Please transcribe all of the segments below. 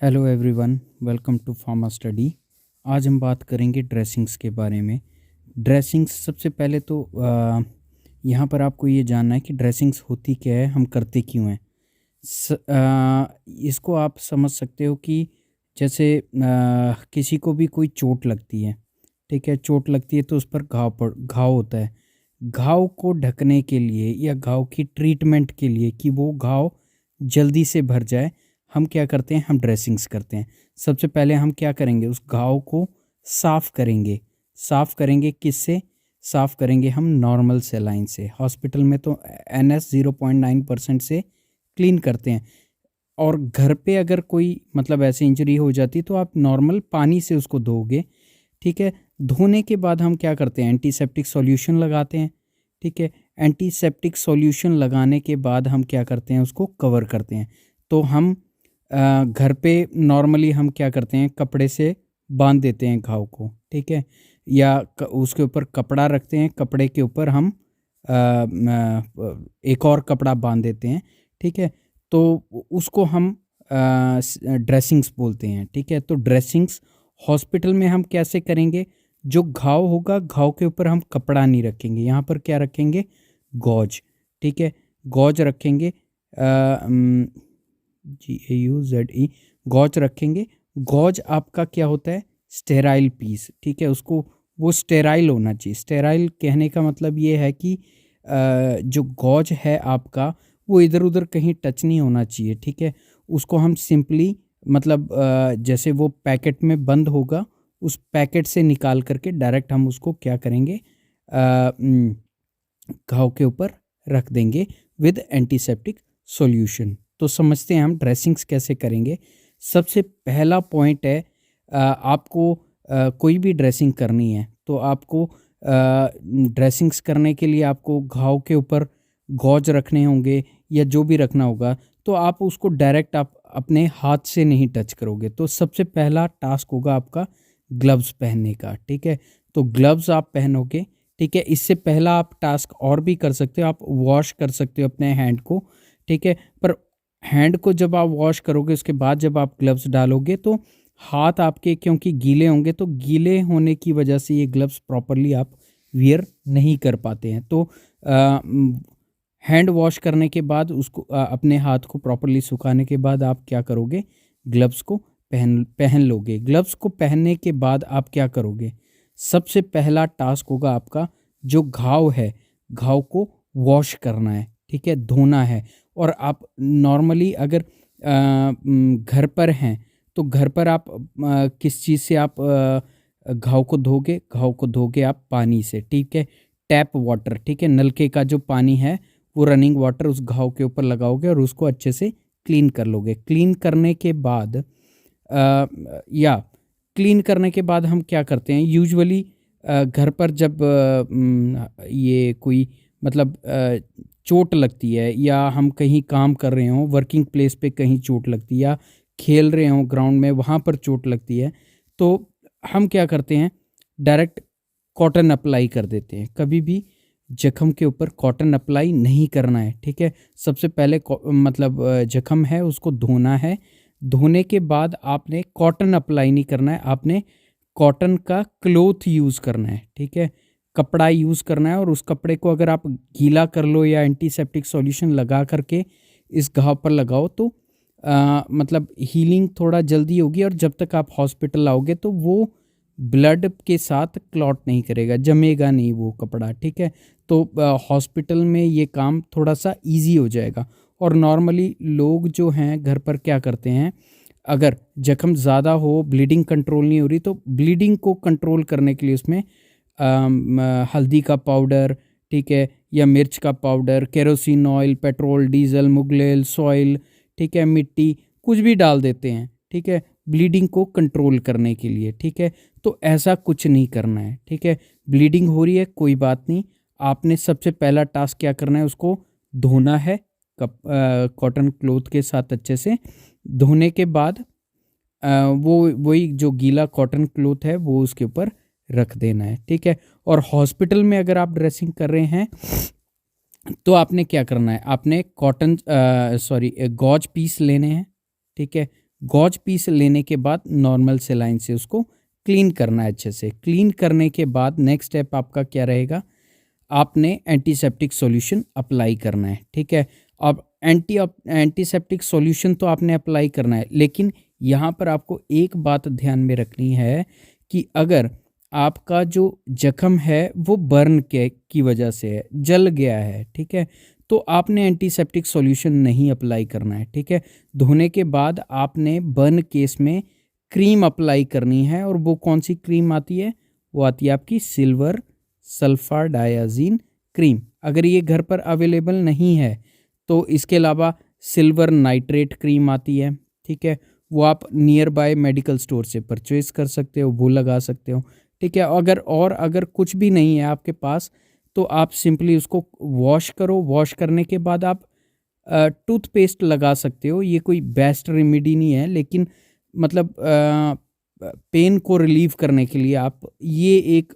Hello everyone, welcome to pharma study. आज हम बात करेंगे ड्रेसिंग्स के बारे में। ड्रेसिंग्स सबसे पहले तो यहाँ पर आपको ये जानना है कि ड्रेसिंग्स होती क्या है, हम करते क्यों हैं। इसको आप समझ सकते हो कि जैसे किसी को भी कोई चोट लगती है, ठीक है, चोट लगती है तो उस पर घाव होता है। घाव को ढकने के लिए या घाव की ट्रीटमेंट के लिए कि वो घाव जल्दी से भर जाए, हम क्या करते हैं, हम ड्रेसिंग्स करते हैं। सबसे पहले हम क्या करेंगे, उस घाव को साफ़ करेंगे। साफ़ करेंगे किससे? साफ़ करेंगे हम नॉर्मल सेलाइन से। हॉस्पिटल में तो NS 0.9% से क्लीन करते हैं। और घर पे अगर कोई मतलब ऐसी इंजरी हो जाती तो आप नॉर्मल पानी से उसको धोगे, ठीक है। धोने के बाद हम क्या करते हैं, एंटीसेप्टिक सॉल्यूशन लगाते हैं, ठीक है। एंटीसेप्टिक सॉल्यूशन लगाने के बाद हम क्या करते हैं, उसको कवर करते हैं। तो हम घर पे नॉर्मली हम क्या करते हैं, कपड़े से बांध देते हैं घाव को, ठीक है, या उसके ऊपर कपड़ा रखते हैं, कपड़े के ऊपर हम एक और कपड़ा बांध देते हैं, ठीक है। तो उसको हम ड्रेसिंग्स बोलते हैं, ठीक है। तो ड्रेसिंग्स हॉस्पिटल में हम कैसे करेंगे? जो घाव होगा, घाव के ऊपर हम कपड़ा नहीं रखेंगे, यहाँ पर क्या रखेंगे, गॉज, ठीक है, गॉज रखेंगे। GAUZE, गॉज रखेंगे। गॉज आपका क्या होता है, स्टेराइल पीस, ठीक है। उसको वो स्टेराइल होना चाहिए। स्टेराइल कहने का मतलब ये है कि जो गॉज है आपका, वो इधर उधर कहीं टच नहीं होना चाहिए, ठीक है। उसको हम सिंपली मतलब जैसे वो पैकेट में बंद होगा, उस पैकेट से निकाल करके डायरेक्ट हम उसको क्या करेंगे, घाव के ऊपर रख देंगे विद एंटीसेप्टिक सॉल्यूशन। तो समझते हैं हम ड्रेसिंग्स कैसे करेंगे। सबसे पहला पॉइंट है, आपको कोई भी ड्रेसिंग करनी है तो आपको ड्रेसिंग्स करने के लिए आपको घाव के ऊपर गॉज रखने होंगे या जो भी रखना होगा, तो आप उसको डायरेक्ट आप अपने हाथ से नहीं टच करोगे। तो सबसे पहला टास्क होगा आपका ग्लव्स पहनने का, ठीक है। तो ग्लव्स आप पहनोगे, ठीक है। इससे पहला आप टास्क और भी कर सकते हो, आप वॉश कर सकते हो अपने हैंड को, ठीक है। पर हैंड को जब आप वॉश करोगे, उसके बाद जब आप ग्लव्स डालोगे तो हाथ आपके क्योंकि गीले होंगे, तो गीले होने की वजह से ये ग्लव्स प्रॉपरली आप वियर नहीं कर पाते हैं। तो हैंड वॉश करने के बाद उसको अपने हाथ को प्रॉपरली सुखाने के बाद आप क्या करोगे, ग्लव्स को पहन लोगे। ग्लव्स को पहनने के बाद आप क्या करोगे, सबसे पहला टास्क होगा आपका, जो घाव है, घाव को वॉश करना है, ठीक है, धोना है। और आप नॉर्मली अगर घर पर हैं तो घर पर आप किस चीज़ से आप घाव को धोगे, घाव को धोगे आप पानी से, ठीक है। टैप वाटर, ठीक है, नलके का जो पानी है वो रनिंग वाटर उस घाव के ऊपर लगाओगे और उसको अच्छे से क्लीन कर लोगे। क्लीन करने के बाद या क्लीन करने के बाद हम क्या करते हैं, यूजुअली घर पर जब ये कोई मतलब चोट लगती है या हम कहीं काम कर रहे हों, वर्किंग प्लेस पे कहीं चोट लगती है, या खेल रहे हों ग्राउंड में, वहाँ पर चोट लगती है, तो हम क्या करते हैं, डायरेक्ट कॉटन अप्लाई कर देते हैं। कभी भी जख्म के ऊपर कॉटन अप्लाई नहीं करना है, ठीक है। सबसे पहले मतलब जख्म है उसको धोना है। धोने के बाद आपने कॉटन अप्लाई नहीं करना है, आपने कॉटन का क्लोथ यूज़ करना है, ठीक है, कपड़ा यूज़ करना है। और उस कपड़े को अगर आप गीला कर लो या एंटीसेप्टिक सॉल्यूशन लगा करके इस घाव पर लगाओ तो मतलब हीलिंग थोड़ा जल्दी होगी, और जब तक आप हॉस्पिटल आओगे तो वो ब्लड के साथ क्लॉट नहीं करेगा, जमेगा नहीं वो कपड़ा, ठीक है। तो हॉस्पिटल में ये काम थोड़ा सा इजी हो जाएगा। और नॉर्मली लोग जो हैं घर पर क्या करते हैं, अगर जख्म ज़्यादा हो, ब्लीडिंग कंट्रोल नहीं हो रही, तो ब्लीडिंग को कंट्रोल करने के लिए उसमें हल्दी का पाउडर, ठीक है, या मिर्च का powder, kerosene oil, petrol, diesel, मुगलेल, सॉइल, ठीक है, मिट्टी, कुछ भी डाल देते हैं, ठीक है, ब्लीडिंग को कंट्रोल करने के लिए, ठीक है। तो ऐसा कुछ नहीं करना है, ठीक है। ब्लीडिंग हो रही है, कोई बात नहीं, आपने सबसे पहला टास्क क्या करना है, उसको धोना है कॉटन क्लोथ के साथ अच्छे से। धोने के बाद वो वही जो गीला कॉटन क्लोथ है वो उसके ऊपर रख देना है, ठीक है। और हॉस्पिटल में अगर आप ड्रेसिंग कर रहे हैं तो आपने क्या करना है, आपने कॉटन गॉज पीस लेने हैं, ठीक है, गॉज पीस लेने के बाद नॉर्मल सेलाइन से उसको क्लीन करना है अच्छे से। क्लीन करने के बाद नेक्स्ट स्टेप आपका क्या रहेगा, आपने एंटीसेप्टिक सॉल्यूशन अप्लाई करना है, ठीक है। अब एंटीसेप्टिक सॉल्यूशन तो आपने अप्लाई करना है, लेकिन यहाँ पर आपको एक बात ध्यान में रखनी है कि अगर आपका जो जख्म है वो बर्न के की वजह से है, जल गया है, ठीक है, तो आपने एंटीसेप्टिक सॉल्यूशन नहीं अप्लाई करना है, ठीक है। धोने के बाद आपने बर्न केस में क्रीम अप्लाई करनी है, और वो कौन सी क्रीम आती है, वो आती है आपकी सिल्वर सल्फर डायाजीन क्रीम। अगर ये घर पर अवेलेबल नहीं है तो इसके अलावा सिल्वर नाइट्रेट क्रीम आती है, ठीक है, वो आप नियर बाय मेडिकल स्टोर से परचेज कर सकते हो, वो लगा सकते हो, ठीक है। अगर कुछ भी नहीं है आपके पास तो आप सिंपली उसको वॉश करो। वॉश करने के बाद आप टूथपेस्ट लगा सकते हो। ये कोई बेस्ट रेमेडी नहीं है, लेकिन मतलब पेन को रिलीव करने के लिए आप ये एक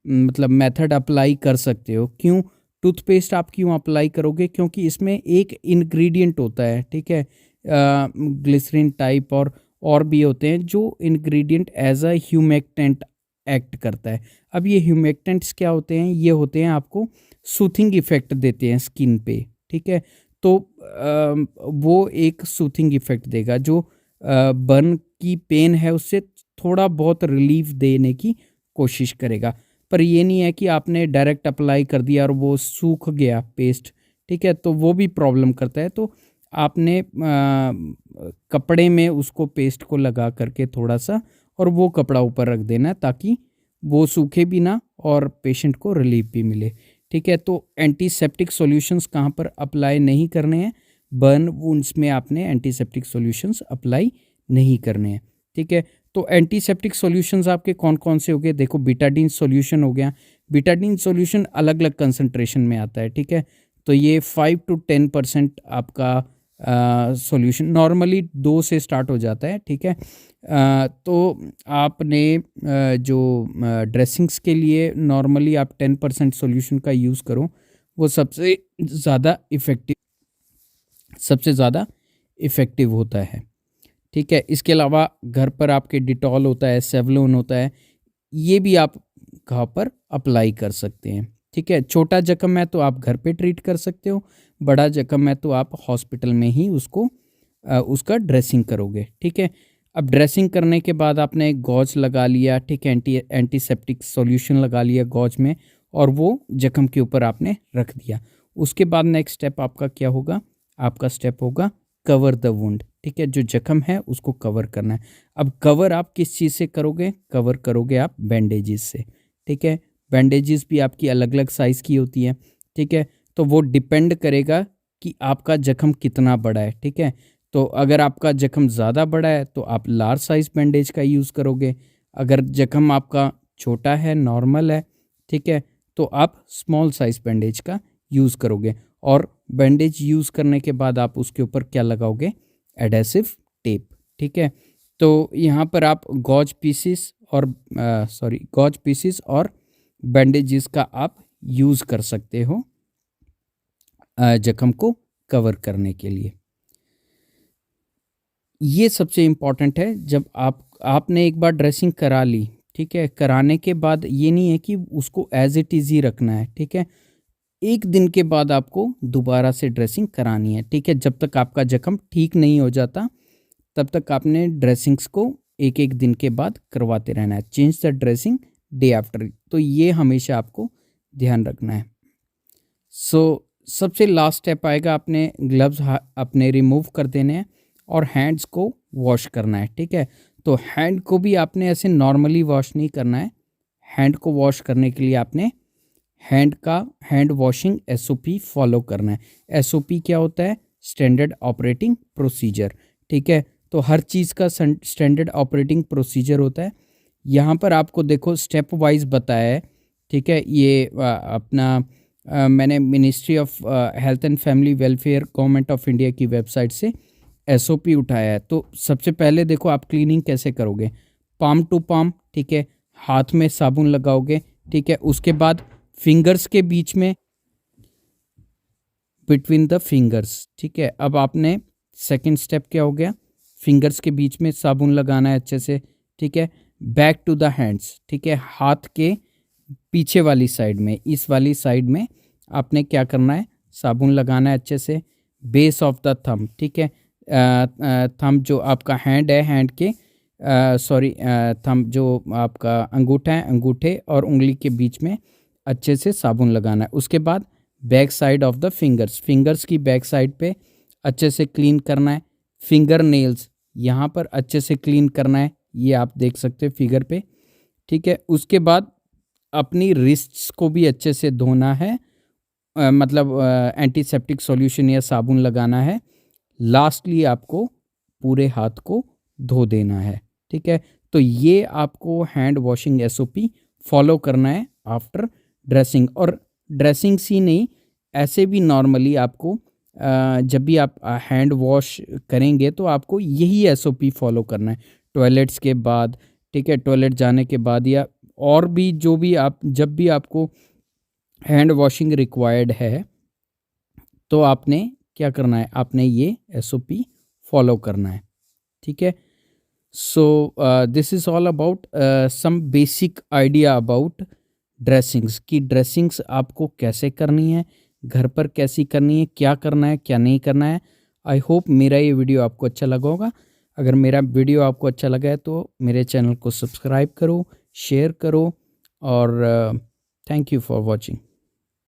मतलब मेथड अप्लाई कर सकते हो। क्यों टूथपेस्ट आप क्यों अप्लाई करोगे, क्योंकि इसमें एक इंग्रेडिएंट होता है, ठीक है, ग्लिसरीन टाइप और भी होते हैं जो ingredient as a humectant act करता है। अब ये ह्यूमेक्टेंट्स क्या होते हैं, ये होते हैं आपको सूथिंग इफेक्ट देते हैं स्किन पे, ठीक है। तो वो एक सूथिंग इफेक्ट देगा जो बर्न की पेन है उससे थोड़ा बहुत रिलीफ देने की कोशिश करेगा। पर ये नहीं है कि आपने डायरेक्ट अप्लाई कर दिया और वो सूख गया पेस्ट, ठीक है, तो वो भी प्रॉब्लम करता है। तो आपने कपड़े में उसको पेस्ट को लगा करके थोड़ा सा और वो कपड़ा ऊपर रख देना है ताकि वो सूखे भी ना और पेशेंट को रिलीफ भी मिले, ठीक है। तो एंटीसेप्टिक सॉल्यूशंस कहाँ पर अप्लाई नहीं करने हैं, बर्न वुंड्स में आपने एंटीसेप्टिक सॉल्यूशंस अप्लाई नहीं करने हैं, ठीक है। तो एंटीसेप्टिक सॉल्यूशंस आपके कौन कौन से हो गए, देखो बीटाडीन सॉल्यूशन हो गया। बीटाडीन सॉल्यूशन अलग अलग कंसंट्रेशन में आता है, ठीक है। तो ये 5 to 10% आपका सॉल्यूशन नॉर्मली 2 से स्टार्ट हो जाता है, ठीक है। तो आपने जो ड्रेसिंग्स के लिए नॉर्मली आप 10% सॉल्यूशन का यूज़ करो, वो सबसे ज़्यादा इफ़ेक्टिव होता है, ठीक है। इसके अलावा घर पर आपके डिटॉल होता है, सेवलोन होता है, ये भी आप घाव पर अप्लाई कर सकते हैं, ठीक है। छोटा जख्म है तो आप घर पे ट्रीट कर सकते हो, बड़ा जख्म है तो आप हॉस्पिटल में ही उसका ड्रेसिंग करोगे, ठीक है। अब ड्रेसिंग करने के बाद आपने गॉज लगा लिया, ठीक है, एंटीसेप्टिक सॉल्यूशन लगा लिया गॉज में और वो जख्म के ऊपर आपने रख दिया। उसके बाद नेक्स्ट स्टेप आपका क्या होगा, आपका स्टेप होगा कवर द वुंड, ठीक है। जो जख्म है उसको कवर करना है। अब कवर आप किस चीज़ से करोगे, कवर करोगे आप बैंडेजेस से, ठीक है। बैंडेजेस भी आपकी अलग अलग साइज़ की होती है, ठीक है। तो वो डिपेंड करेगा कि आपका जख्म कितना बड़ा है, ठीक है। तो अगर आपका जख्म ज़्यादा बड़ा है तो आप लार्ज साइज़ बैंडेज का यूज़ करोगे। अगर जख्म आपका छोटा है, नॉर्मल है, ठीक है, तो आप स्मॉल साइज़ बैंडेज का यूज़ करोगे। और बैंडेज यूज़ करने के बाद आप उसके ऊपर क्या लगाओगे, एडेसिव टेप, ठीक है। तो यहाँ पर आप गॉज पीसीस और बैंडेजेस का आप यूज़ कर सकते हो जख्म को कवर करने के लिए। ये सबसे इम्पॉर्टेंट है। जब आपने एक बार ड्रेसिंग करा ली, ठीक है, कराने के बाद ये नहीं है कि उसको एज इट इज़ ही रखना है, ठीक है। 1 दिन के बाद आपको दोबारा से ड्रेसिंग करानी है, ठीक है। जब तक आपका जख्म ठीक नहीं हो जाता तब तक आपने ड्रेसिंग्स को 1-1 दिन के बाद करवाते रहना है। Change the dressing day after, तो ये हमेशा आपको ध्यान रखना है। सबसे लास्ट स्टेप आएगा, आपने ग्लव्स अपने रिमूव कर देने हैं और हैंड्स को वॉश करना है, ठीक है। तो हैंड को भी आपने ऐसे नॉर्मली वॉश नहीं करना है। हैंड को वॉश करने के लिए आपने हैंड वॉशिंग SOP फॉलो करना है। SOP क्या होता है, स्टैंडर्ड ऑपरेटिंग प्रोसीजर, ठीक है। तो हर चीज़ का स्टैंडर्ड ऑपरेटिंग प्रोसीजर होता है। यहाँ पर आपको देखो स्टेप वाइज बताया है, ठीक है। ये मैंने ministry of health and family welfare government of India की वेबसाइट से SOP उठाया है। तो सबसे पहले देखो आप क्लीनिंग कैसे करोगे, पाम टू पाम, ठीक है, हाथ में साबुन लगाओगे, ठीक है। उसके बाद फिंगर्स के बीच में, बिटवीन द फिंगर्स, ठीक है। अब आपने सेकंड स्टेप क्या हो गया, फिंगर्स के बीच में साबुन लगाना है अच्छे से, ठीक है। बैक टू द हैंड्स, ठीक है, हाथ के पीछे वाली साइड में, इस वाली साइड में आपने क्या करना है, साबुन लगाना है अच्छे से। बेस ऑफ द थंब, ठीक है, थंब जो आपका हैंड है, हैंड के थंब जो आपका अंगूठा है, अंगूठे और उंगली के बीच में अच्छे से साबुन लगाना है। उसके बाद back side of the fingers, fingers की बैक साइड पे अच्छे से क्लीन करना है। फिंगर नेल्स यहाँ पर अच्छे से क्लीन करना है, ये आप देख सकते हैं फिगर पे, ठीक है। उसके बाद अपनी रिस्ट्स को भी अच्छे से धोना है, मतलब एंटीसेप्टिक सॉल्यूशन या साबुन लगाना है। लास्टली आपको पूरे हाथ को धो देना है, ठीक है। तो ये आपको हैंड वॉशिंग एसओपी फॉलो करना है आफ्टर ड्रेसिंग। और ड्रेसिंग सी नहीं, ऐसे भी नॉर्मली आपको जब भी आप हैंड वॉश करेंगे तो आपको यही एसओपी फॉलो करना है टॉयलेट्स के बाद, ठीक है, टॉयलेट जाने के बाद, या और भी जो भी आप, जब भी आपको हैंड वॉशिंग रिक्वायर्ड है तो आपने क्या करना है, आपने ये एसओपी फॉलो करना है, ठीक है। So this is all about some basic idea about dressings, की ड्रेसिंग्स आपको कैसे करनी है, घर पर कैसी करनी है, क्या करना है, क्या नहीं करना है। आई होप मेरा ये वीडियो आपको अच्छा लगा होगा। अगर मेरा वीडियो आपको अच्छा लगा है तो मेरे चैनल को सब्सक्राइब करो, शेयर करो, और थैंक यू फॉर वॉचिंग।